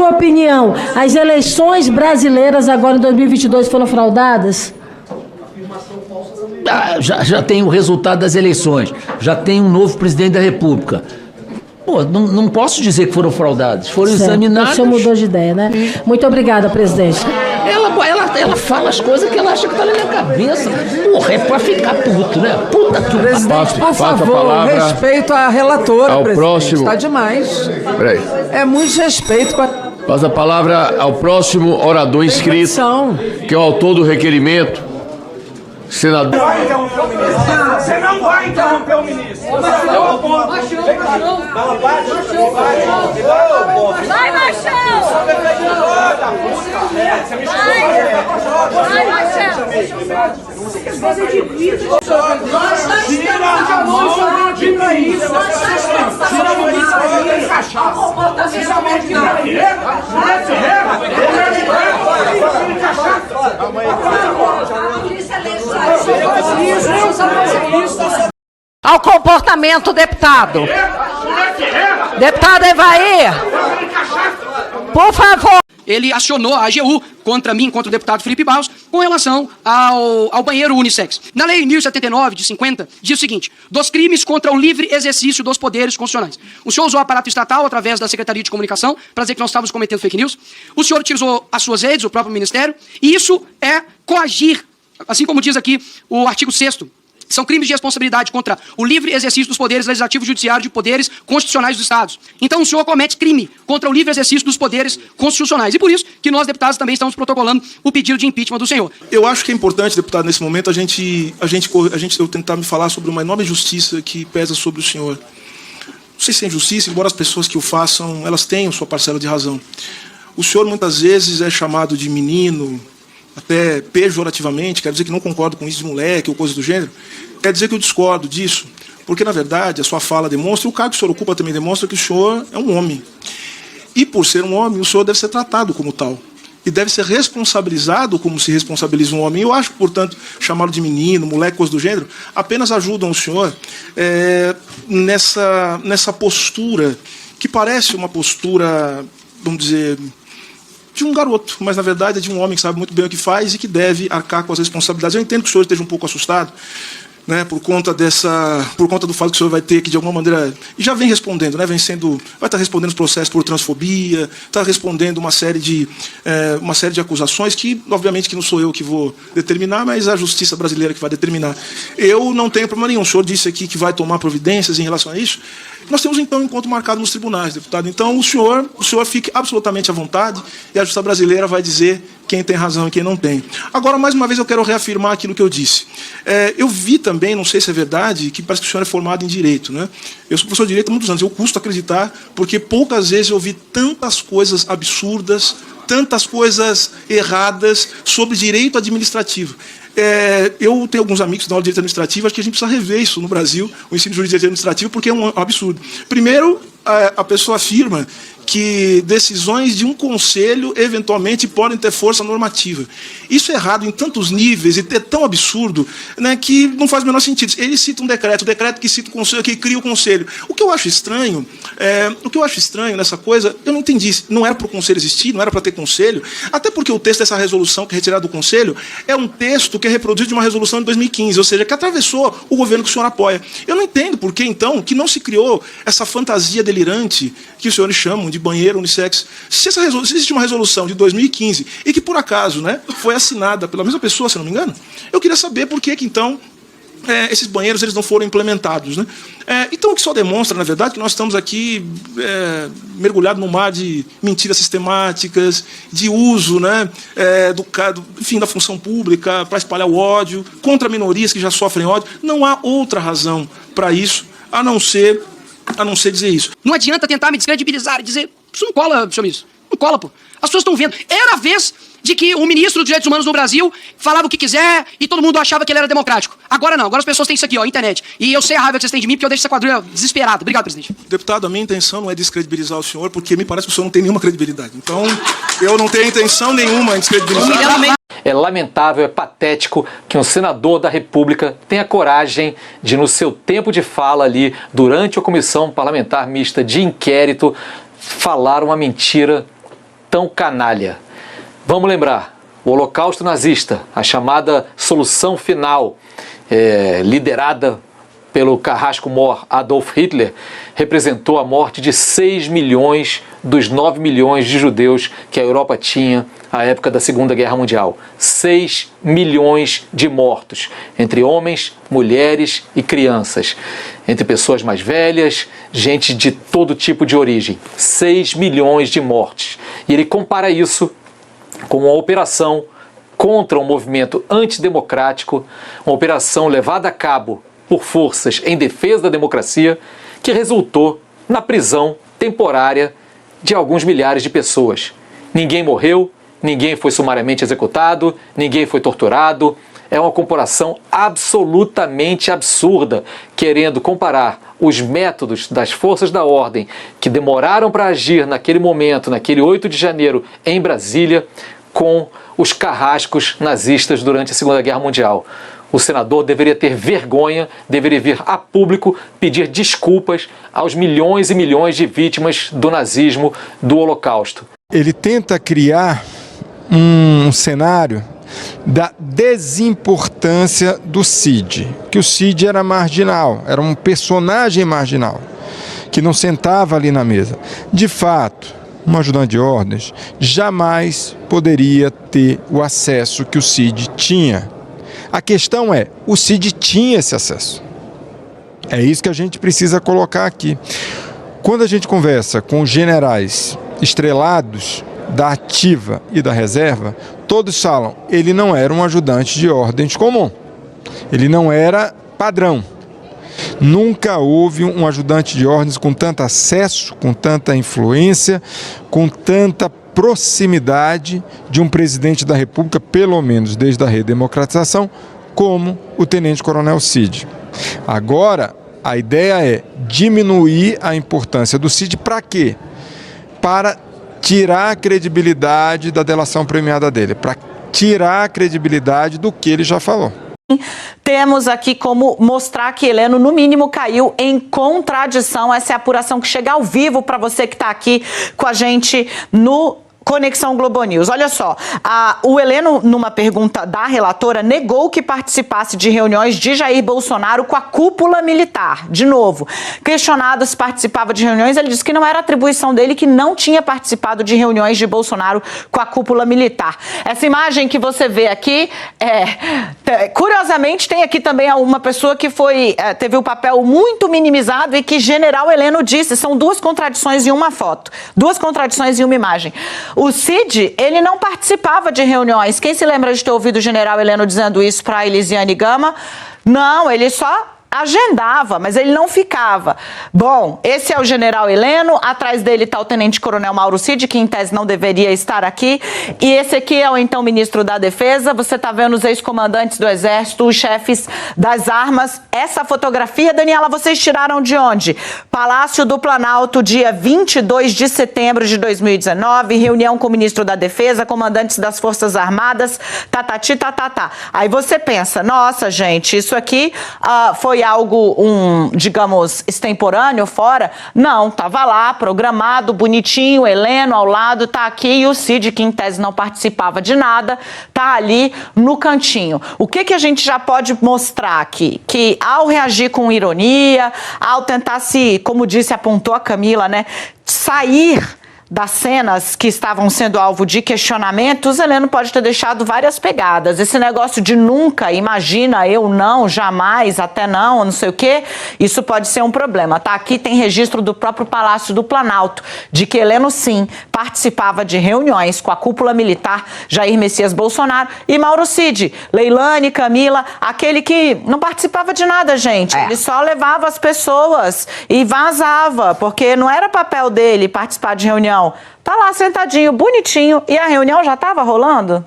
sua opinião, as eleições brasileiras agora em 2022 foram fraudadas? Já tem o resultado das eleições, já tem um novo presidente da República. Pô, não posso dizer que foram fraudadas, foram examinadas. O senhor mudou de ideia, né? Muito obrigada, presidente. Ela fala as coisas que ela acha que tá na minha cabeça. Porra, é pra ficar puto, né? Puta que presidente, por favor, respeito à relatora, ao presidente. Próximo. Está demais. Peraí. É muito respeito com a... Passa a palavra ao próximo orador inscrito, que é o autor do requerimento, senador. Você não vai interromper o ministro. Vai, Machão! Vai, Machão! Tira a mão de isso. Tira a mão de cachaça. Tira a mão de Ao comportamento, deputado. Deputado Evair, por favor. Ele acionou a AGU contra mim, contra o deputado Felipe Barros, com relação ao banheiro unissex. Na Lei 1079, de 50, diz o seguinte: dos crimes contra o livre exercício dos poderes constitucionais. O senhor usou o aparato estatal através da Secretaria de Comunicação para dizer que nós estávamos cometendo fake news. O senhor utilizou as suas redes, o próprio Ministério, e isso é coagir, assim como diz aqui o artigo 6º. São crimes de responsabilidade contra o livre exercício dos poderes legislativo e judiciário de poderes constitucionais dos Estados. Então o senhor comete crime contra o livre exercício dos poderes constitucionais. E por isso que nós, deputados, também estamos protocolando o pedido de impeachment do senhor. Eu acho que é importante, deputado, nesse momento, eu tentar me falar sobre uma enorme injustiça que pesa sobre o senhor. Não sei se é injustiça, embora as pessoas que o façam, elas tenham sua parcela de razão. O senhor, muitas vezes, é chamado de menino, até pejorativamente, quer dizer que não concordo com isso de moleque ou coisa do gênero, quer dizer que eu discordo disso, porque, na verdade, a sua fala demonstra, e o cargo que o senhor ocupa também demonstra que o senhor é um homem. E, por ser um homem, o senhor deve ser tratado como tal. E deve ser responsabilizado como se responsabiliza um homem. Eu acho que, portanto, chamá-lo de menino, moleque, coisa do gênero, apenas ajudam o senhor nessa postura, que parece uma postura, vamos dizer, de um garoto, mas na verdade é de um homem que sabe muito bem o que faz e que deve arcar com as responsabilidades. Eu entendo que o senhor esteja um pouco assustado, né, por conta do fato que o senhor vai ter que, de alguma maneira, e já vem respondendo, né, vai estar respondendo os processos por transfobia, está respondendo uma série de acusações que, obviamente, que não sou eu que vou determinar, mas a justiça brasileira que vai determinar. Eu não tenho problema nenhum. O senhor disse aqui que vai tomar providências em relação a isso. Nós temos, então, um encontro marcado nos tribunais, deputado. Então, o senhor fique absolutamente à vontade e a justiça brasileira vai dizer quem tem razão e quem não tem. Agora, mais uma vez, eu quero reafirmar aquilo que eu disse. Eu vi também, não sei se é verdade, que parece que o senhor é formado em Direito, né? Eu sou professor de Direito há muitos anos, eu custo acreditar, porque poucas vezes eu vi tantas coisas absurdas, tantas coisas erradas sobre direito administrativo. Eu tenho alguns amigos da aula de direito administrativo, acho que a gente precisa rever isso no Brasil, o ensino de jurídico administrativo, porque é um absurdo. Primeiro, a pessoa afirma que decisões de um conselho, eventualmente, podem ter força normativa. Isso é errado em tantos níveis e é tão absurdo, né, que não faz o menor sentido. Ele cita um decreto, o decreto que cita o conselho, que cria o conselho. O que eu acho estranho nessa coisa, eu não entendi. Não era para o conselho existir, não era para ter conselho, até porque o texto dessa resolução, que é retirado do conselho, é um texto que é reproduzido de uma resolução de 2015, ou seja, que atravessou o governo que o senhor apoia. Eu não entendo por que, então, que não se criou essa fantasia delirante que os senhores chamam de banheiro unissex. Se existe uma resolução de 2015 e que, por acaso, né, foi assinada pela mesma pessoa, se não me engano, eu queria saber por que então, esses banheiros eles não foram implementados, né? Então, o que só demonstra, na verdade, que nós estamos aqui mergulhados no mar de mentiras sistemáticas, de uso, né, da função pública para espalhar o ódio contra minorias que já sofrem ódio. Não há outra razão para isso, a não ser dizer isso. Não adianta tentar me descredibilizar e dizer, isso não cola, senhor ministro. Não cola, pô. As pessoas estão vendo. Era a vez de que o ministro dos Direitos Humanos no Brasil falava o que quiser e todo mundo achava que ele era democrático. Agora não. Agora as pessoas têm isso aqui, ó, internet. E eu sei a raiva que vocês têm de mim, porque eu deixo essa quadrilha desesperada. Obrigado, presidente. Deputado, a minha intenção não é descredibilizar o senhor, porque me parece que o senhor não tem nenhuma credibilidade. Então, eu não tenho intenção nenhuma em descredibilizar. É lamentável, é patético que um senador da República tenha coragem de, no seu tempo de fala ali, durante a comissão parlamentar mista de inquérito, falar uma mentira tão canalha. Vamos lembrar, o Holocausto nazista, a chamada solução final, liderada pelo carrasco-mor Adolf Hitler, representou a morte de 6 milhões dos 9 milhões de judeus que a Europa tinha à época da Segunda Guerra Mundial. 6 milhões de mortos, entre homens, mulheres e crianças, entre pessoas mais velhas, gente de todo tipo de origem. 6 milhões de mortes. E ele compara isso com uma operação contra um movimento antidemocrático, uma operação levada a cabo por forças em defesa da democracia, que resultou na prisão temporária de alguns milhares de pessoas. Ninguém morreu, ninguém foi sumariamente executado, ninguém foi torturado. É uma comparação absolutamente absurda, querendo comparar os métodos das forças da ordem que demoraram para agir naquele momento, naquele 8 de janeiro, em Brasília, com os carrascos nazistas durante a Segunda Guerra Mundial. O senador deveria ter vergonha, deveria vir a público pedir desculpas aos milhões e milhões de vítimas do nazismo, do Holocausto. Ele tenta criar um cenário da desimportância do Cid, que o Cid era marginal, era um personagem marginal, que não sentava ali na mesa. De fato, um ajudante de ordens jamais poderia ter o acesso que o Cid tinha. A questão é, o Cid tinha esse acesso. É isso que a gente precisa colocar aqui. Quando a gente conversa com generais estrelados da ativa e da reserva, todos falam, ele não era um ajudante de ordens comum. Ele não era padrão. Nunca houve um ajudante de ordens com tanto acesso, com tanta influência, com tanta proximidade de um presidente da República, pelo menos desde a redemocratização, como o tenente-coronel Cid. Agora, a ideia é diminuir a importância do Cid para quê? Para tirar a credibilidade da delação premiada dele, para tirar a credibilidade do que ele já falou. Temos aqui como mostrar que Heleno, no mínimo, caiu em contradição. Essa é a apuração que chega ao vivo para você que está aqui com a gente no Conexão Globo News. Olha só, o Heleno, numa pergunta da relatora, negou que participasse de reuniões de Jair Bolsonaro com a cúpula militar. De novo, questionado se participava de reuniões, ele disse que não era atribuição dele, que não tinha participado de reuniões de Bolsonaro com a cúpula militar. Essa imagem que você vê aqui, curiosamente, tem aqui também uma pessoa que teve um papel muito minimizado e que General Heleno disse, são duas contradições em uma foto, duas contradições em uma imagem. O Cid, ele não participava de reuniões. Quem se lembra de ter ouvido o general Heleno dizendo isso para a Elisiane Gama? Não, ele só agendava, mas ele não ficava. Bom, esse é o general Heleno, atrás dele está o tenente-coronel Mauro Cid, que em tese não deveria estar aqui, e esse aqui é o então ministro da Defesa. Você está vendo os ex-comandantes do Exército, os chefes das armas. Essa fotografia, Daniela, vocês tiraram de onde? Palácio do Planalto, dia 22 de setembro de 2019, reunião com o ministro da Defesa, comandantes das Forças Armadas, tatati, tatatá. Aí você pensa, nossa, gente, isso aqui foi algo, digamos, extemporâneo, fora? Não, estava lá, programado, bonitinho, Heleno ao lado, tá aqui, e o Cid, que em tese não participava de nada, tá ali no cantinho. O que a gente já pode mostrar aqui? Que ao reagir com ironia, ao tentar como disse, apontou a Camila, né, sair das cenas que estavam sendo alvo de questionamentos, Heleno pode ter deixado várias pegadas. Esse negócio de nunca, imagina, eu não, jamais, até não sei o quê, isso pode ser um problema, tá? Aqui tem registro do próprio Palácio do Planalto, de que Heleno, sim, participava de reuniões com a cúpula militar, Jair Messias Bolsonaro e Mauro Cid, Leilane, Camila, aquele que não participava de nada, gente. Ele só levava as pessoas e vazava, porque não era papel dele participar de reunião. Tá lá sentadinho, bonitinho, e a reunião já estava rolando?